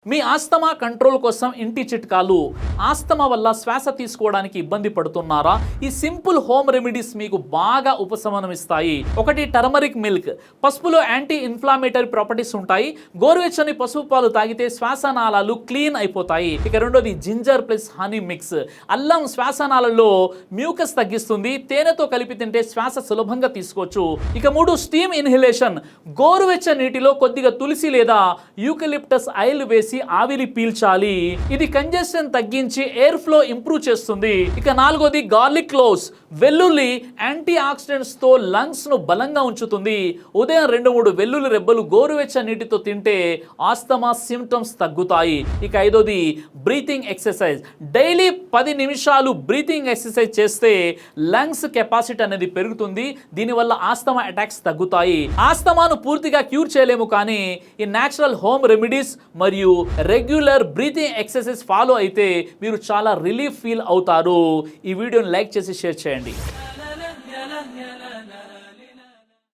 మీ asthma control కోసం ఇంటి చిట్కాలు. ఆస్తమా వల్ల శ్వాస తీసుకోవడానికి ఇబ్బంది పడుతున్నారా? ఈ సింపుల్ హోమ్ రెమెడీస్ మీకు బాగా ఉపశమనం ఇస్తాయి. ఒకటి, టర్మరిక్ మిల్క్. పసుపులో యాంటీ ఇన్ఫ్లామేటరీ ప్రాపర్టీస్ ఉంటాయి. గోరువెచ్చని పసుపు పాలు తాగితే శ్వాసనాళాలు క్లీన్ అయిపోతాయి. ఇక రెండోది, జింజర్ ప్లస్ హనీ మిక్స్. అల్లం శ్వాసనాళాల్లో మ్యూకస్ తగ్గిస్తుంది. తేనెతో కలిపి తింటే శ్వాస సులభంగా తీసుకోవచ్చు. ఇక మూడు, స్టీమ్ ఇన్హలేషన్. గోరువెచ్చని నీటిలో కొద్దిగా తులసి లేదా యూకలిప్టస్ ఆయిల్ వేసి ఆవిరి పీల్చాలి. ఇది కంజెషన్ తగ్గించి ఎయిర్ ఫ్లో ఇంప్రూవ్ చేస్తుంది. ఇక నాలుగోది, గార్లిక్ క్లోవ్స్. వెల్లుల్లి యాంటీ ఆక్సిడెంట్స్ తో లంగ్స్ ను బలంగా ఉంచుతుంది. ఉదయం 2-3 వెల్లుల్లి రెబ్బలు గోరువెచ్చని నీటితో తింటే ఆస్తమా సిమ్టమ్స్ తగ్గుతాయి. ఇక ఐదోది, బ్రీతింగ్ ఎక్సర్సైజ్. డైలీ 10 నిమిషాలు బ్రీతింగ్ ఎక్సర్సైజ్ చేస్తే లంగ్స్ కెపాసిటీ అనేది పెరుగుతుంది. దీనివల్ల ఆస్తమా అటాక్స్ తగ్గుతాయి. ఆస్తమాను పూర్తిగా క్యూర్ చేయలేము, కానీ ఈ న్యాచురల్ హోమ్ రెమెడీస్ మరియు రెగ్యులర్ బ్రీతింగ్ ఎక్సర్సైజ్ ఫాలో అయితే మీరు చాలా రిలీఫ్ ఫీల్ అవుతారు. ఈ వీడియోని లైక్ చేసి షేర్ చేయండి.